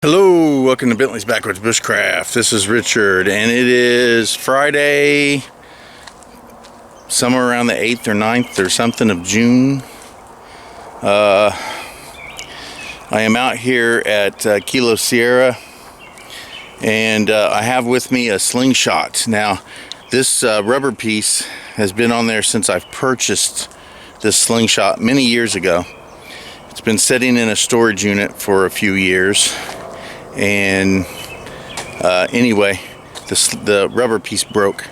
Hello, welcome to Bentley's Backwoods Bushcraft. This is Richard, and it is Friday, somewhere around the 8th or 9th or something of June. I am out here at Kilo Sierra, and I have with me a Slingshot. Now, this rubber piece has been on there since I've purchased this Slingshot many years ago. It's been sitting in a storage unit for a few years. And anyway, the rubber piece broke,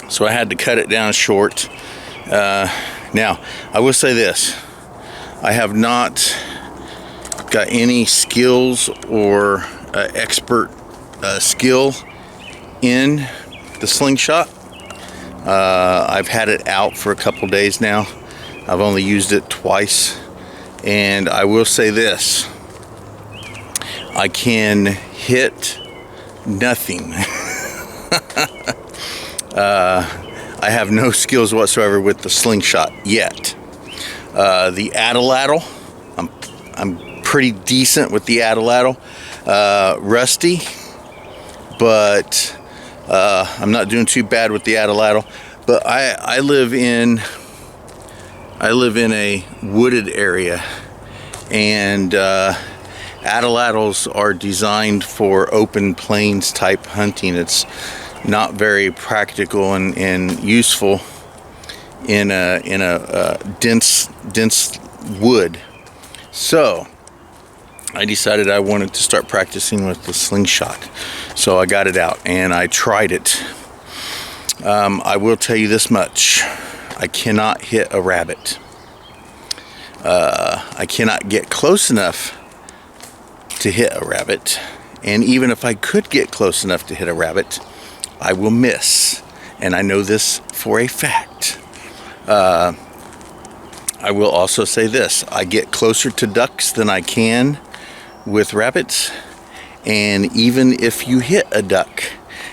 so I had to cut it down short. Now, I will say this: I have not got any skills or expert skill in the Slingshot. I've had it out for a couple days now. I've only used it twice, and I will say this: I can hit nothing. I have no skills whatsoever with the Slingshot yet. The Atlatl, I'm pretty decent with the Atlatl. Rusty, but I'm not doing too bad with the Atlatl. But I live in a wooded area, and Atlatls are designed for open plains type hunting. It's not very practical and useful in a dense wood. So I decided I wanted to start practicing with the Slingshot. So I got it out and I tried it. I will tell you this much: I cannot hit a rabbit. I cannot get close enough to hit a rabbit, and even if I could get close enough to hit a rabbit, I will miss, and I know this for a fact. I will also say this: I get closer to ducks than I can with rabbits, and even if you hit a duck,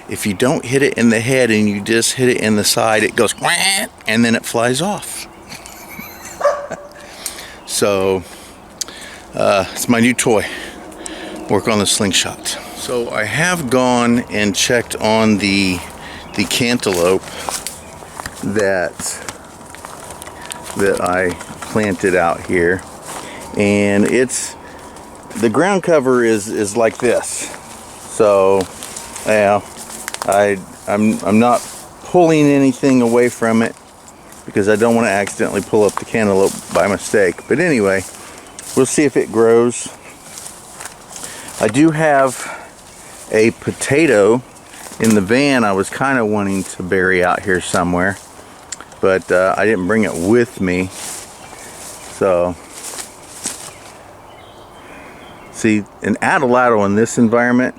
if you don't hit it in the head and you just hit it in the side, it goes quack, and then it flies off. So it's my new toy. Work on the Slingshot. So I have gone and checked on the cantaloupe that I planted out here, and the ground cover is like this. So yeah, I'm not pulling anything away from it because I don't want to accidentally pull up the cantaloupe by mistake. But anyway, we'll see if it grows. I do have a potato in the van I was kind of wanting to bury out here somewhere, but I didn't bring it with me. So, see, an Atlatl in this environment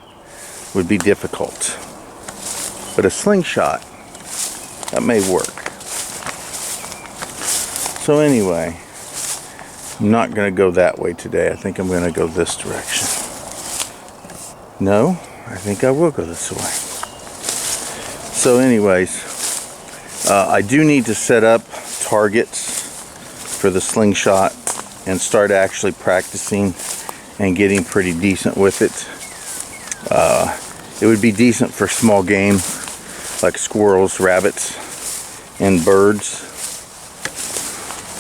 would be difficult, but a Slingshot, that may work. So anyway, I'm not going to go that way today. I think I'm going to go this direction. No, I think I will go this way. So anyways, I do need to set up targets for the Slingshot and start actually practicing and getting pretty decent with it. It would be decent for small game like squirrels, rabbits, and birds.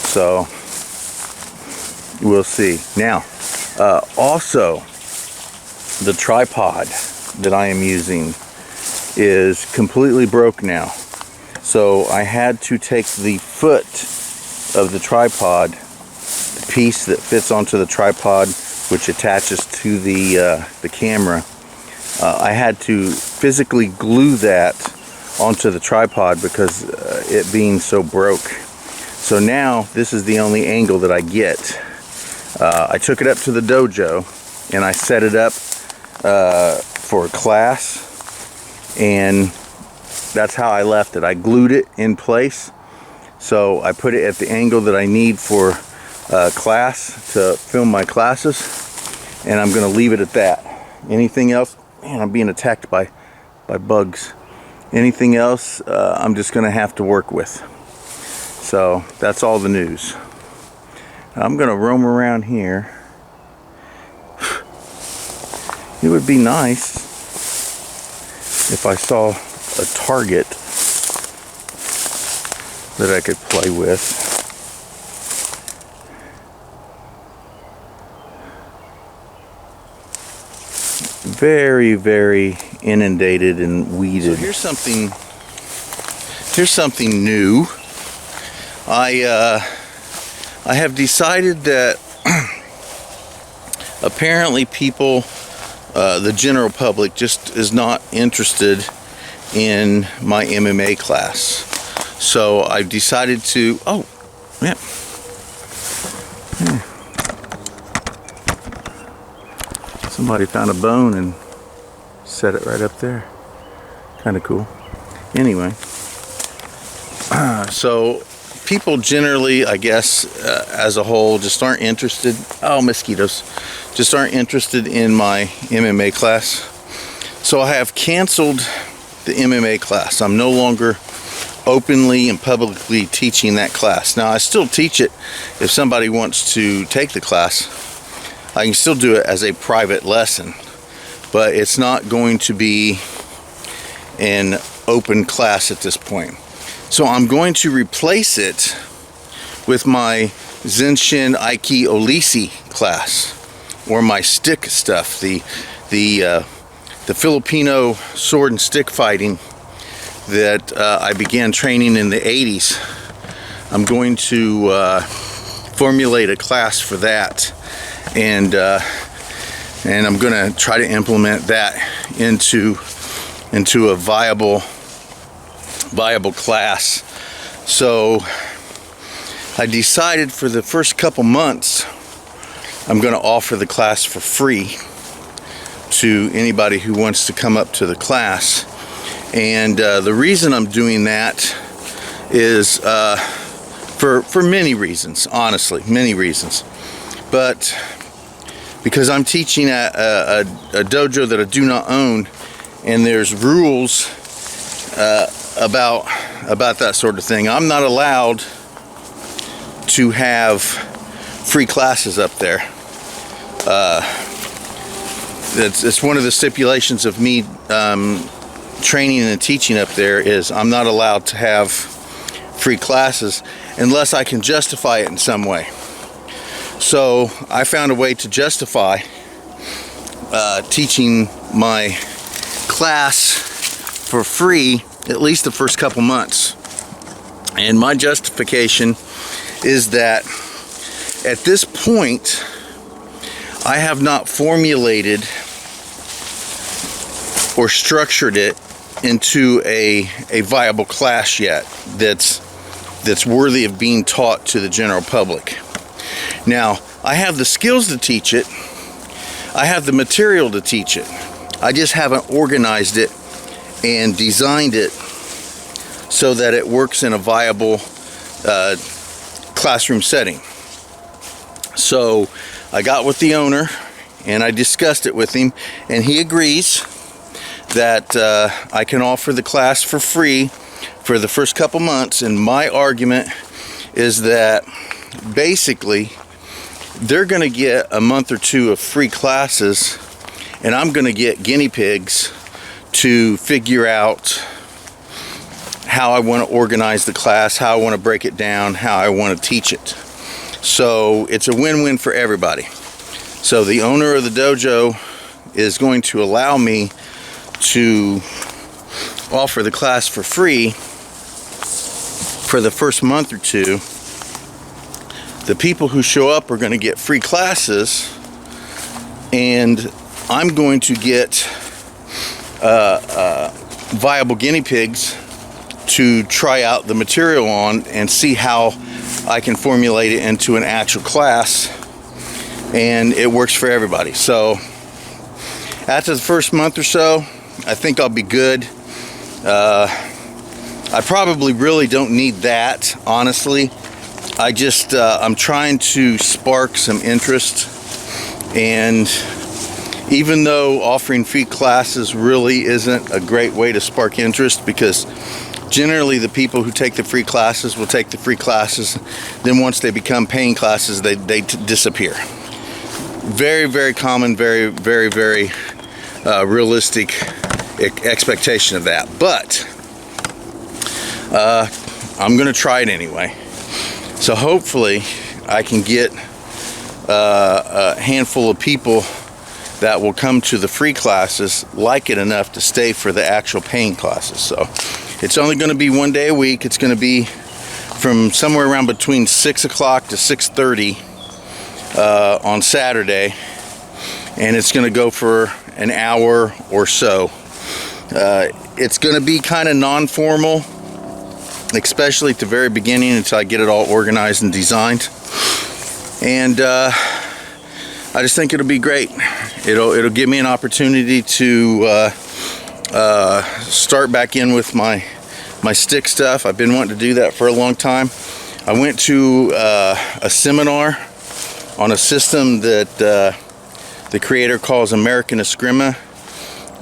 So we'll see. Now, also, the tripod that I am using is completely broke now. So I had to take the foot of the tripod, the piece that fits onto the tripod, which attaches to the camera. I had to physically glue that onto the tripod because it being so broke. So now this is the only angle that I get. I took it up to the dojo and I set it up for a class, and that's how I left it. I glued it in place, so I put it at the angle that I need for class to film my classes, and I'm going to leave it at that. Anything else, man, I'm being attacked by bugs. Anything else, I'm just going to have to work with. So that's all the news. I'm going to roam around here it would be nice if I saw a target that I could play with. Very, very inundated and weeded. So here's something new. I have decided that apparently people, the general public, just is not interested in my MMA class. So I've decided to, oh, yeah. Somebody found a bone and set it right up there. Kind of cool. Anyway, so people generally, I guess, as a whole, just aren't interested. Oh, mosquitoes. Just aren't interested in my MMA class. So I have canceled the MMA class. I'm no longer openly and publicly teaching that class. Now, I still teach it if somebody wants to take the class. I can still do it as a private lesson, but it's not going to be an open class at this point. So I'm going to replace it with my Zenshin Olisi class, or my stick stuff, the Filipino sword and stick fighting that I began training in the 80s. I'm going to formulate a class for that, and I'm going to try to implement that into a viable class. So I decided for the first couple months I'm going to offer the class for free to anybody who wants to come up to the class. And the reason I'm doing that is for many reasons, honestly, many reasons. But because I'm teaching at a dojo that I do not own, and there's rules about that sort of thing. I'm not allowed to have free classes up there. It's one of the stipulations of me training and teaching up there is I'm not allowed to have free classes unless I can justify it in some way. So I found a way to justify teaching my class for free, at least the first couple months. And my justification is that at this point I have not formulated or structured it into a viable class yet that's worthy of being taught to the general public. Now, I have the skills to teach it. I have the material to teach it. I just haven't organized it and designed it so that it works in a viable classroom setting. So I got with the owner and I discussed it with him, and he agrees that I can offer the class for free for the first couple months. And my argument is that basically they're going to get a month or two of free classes, and I'm going to get guinea pigs to figure out how I want to organize the class, how I want to break it down, how I want to teach it. So it's a win-win for everybody. So the owner of the dojo is going to allow me to offer the class for free for the first month or two. The people who show up are going to get free classes, and I'm going to get viable guinea pigs to try out the material on and see how I can formulate it into an actual class, and it works for everybody. So after the first month or so, I think I'll be good. I probably really don't need that, honestly. I just I'm trying to spark some interest, and even though offering free classes really isn't a great way to spark interest, because generally the people who take the free classes will take the free classes, then once they become paying classes, they disappear. Very, very common, very, very, very realistic expectation of that. But I'm going to try it anyway. So hopefully I can get a handful of people that will come to the free classes, like it enough to stay for the actual paying classes. So it's only going to be 1 day a week. It's going to be from somewhere around between 6 o'clock to 6:30 on Saturday, and it's going to go for an hour or so. It's going to be kind of non-formal, especially at the very beginning, until I get it all organized and designed. And I just think it'll be great. It'll give me an opportunity to start back in with my stick stuff. I've been wanting to do that for a long time. I went to a seminar on a system that the creator calls AmericanEscrima,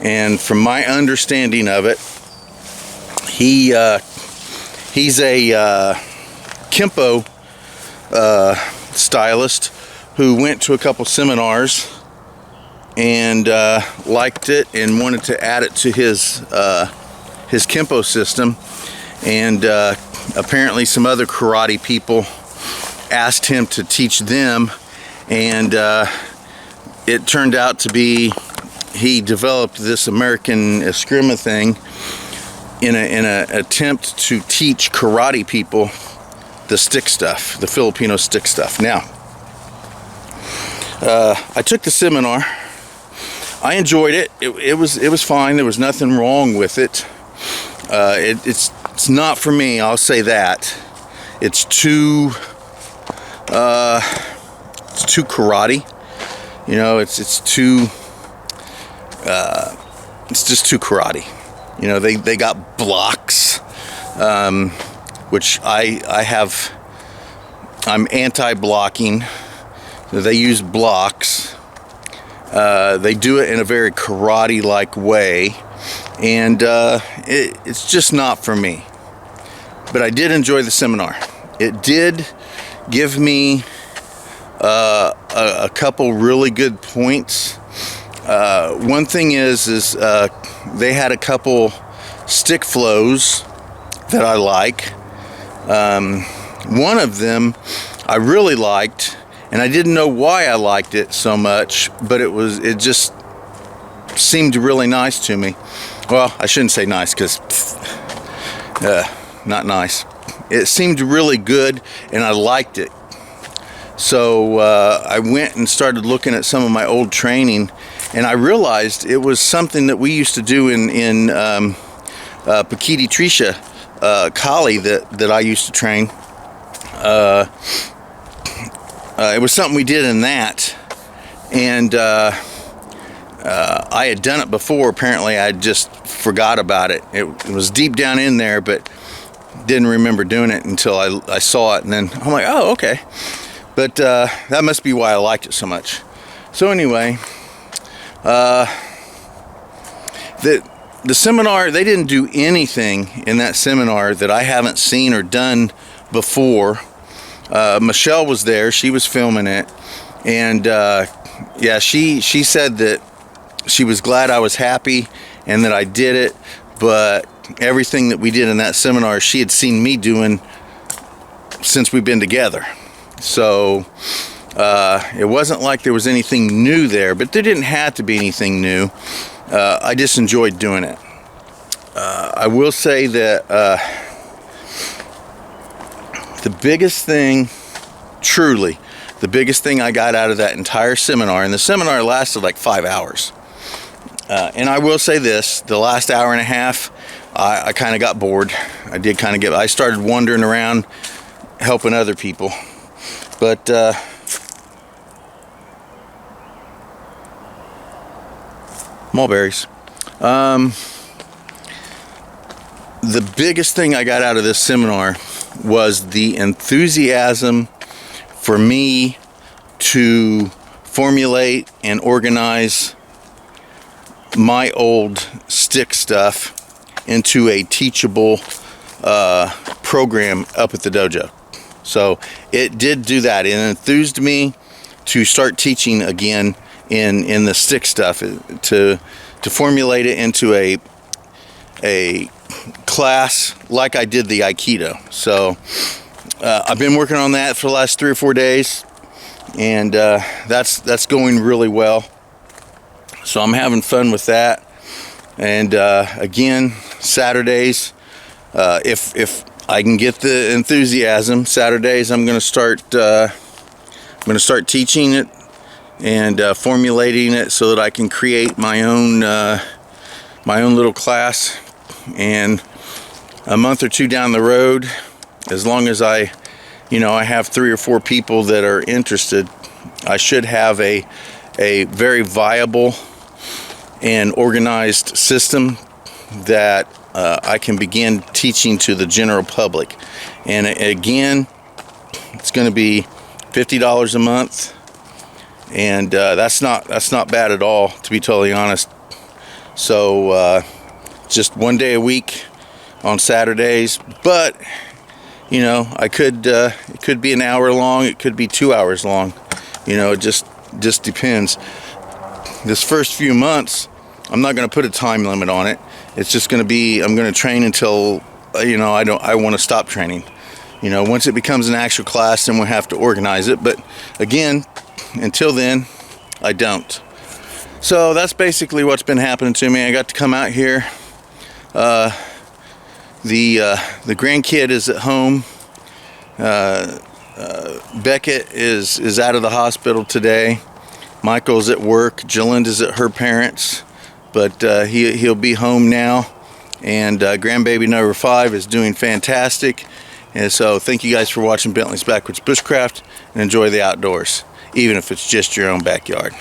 and from my understanding of it, he's a Kempo stylist who went to a couple seminars and liked it and wanted to add it to his Kempo system. And apparently some other karate people asked him to teach them, and it turned out to be he developed this AmericanEscrima thing in an attempt to teach karate people the stick stuff, the Filipino stick stuff. Now, I took the seminar. I enjoyed it. It was fine. There was nothing wrong with it. It's not for me, I'll say that. It's too karate. You know, it's just too karate. You know, they got blocks, which I'm anti-blocking. They use blocks. They do it in a very karate-like way, and it's just not for me. But I did enjoy the seminar. It did give me a couple really good points. One thing is they had a couple stick flows that I like. One of them I really liked, and I didn't know why I liked it so much, but it just seemed really nice to me. Well, I shouldn't say nice, because not nice. It seemed really good, and I liked it. So I went and started looking at some of my old training, and I realized it was something that we used to do in Peikiti Trisa, Kali that I used to train. It was something we did in that, and I had done it before. Apparently I just forgot about it. It was deep down in there, but didn't remember doing it until I saw it, and then I'm like, oh, okay. But that must be why I liked it so much. So anyway, the seminar, they didn't do anything in that seminar that I haven't seen or done before. Michelle was there. She was filming it, and yeah, she said that she was glad I was happy and that I did it, but everything that we did in that seminar she had seen me doing since we've been together. So it wasn't like there was anything new there, but there didn't have to be anything new. I just enjoyed doing it. I will say that the biggest thing, truly, the biggest thing I got out of that entire seminar, and the seminar lasted like 5 hours. And I will say this, the last hour and a half, I kind of got bored. I started wandering around helping other people. But mulberries. The biggest thing I got out of this seminar was the enthusiasm for me to formulate and organize my old stick stuff into a teachable program up at the dojo. So it did do that. It enthused me to start teaching again in the stick stuff to formulate it into a class like I did the Aikido. So I've been working on that for the last 3 or 4 days, and that's going really well. So I'm having fun with that. And again, Saturdays, if I can get the enthusiasm, Saturdays I'm going to start teaching it and formulating it so that I can create my own little class. And a month or 2 down the road, as long as I have 3 or 4 people that are interested, I should have a very viable and organized system that I can begin teaching to the general public. And again, it's going to be $50 a month, and that's not bad at all, to be totally honest. So just 1 day a week on Saturdays, but it could be an hour long, it could be 2 hours long. It just depends. This first few months, I'm not going to put a time limit on it. It's just going to be, I'm going to train until I want to stop training. Once it becomes an actual class, then we'll have to organize it. But again, until then, I don't. So that's basically what's been happening to me. I got to come out here. The grandkid is at home. Beckett is out of the hospital today. Michael's at work. Jalinda's at her parents', but he'll be home now. And grandbaby number 5 is doing fantastic. And so thank you guys for watching Bentley's Backwoods Bushcraft, and enjoy the outdoors, even if it's just your own backyard.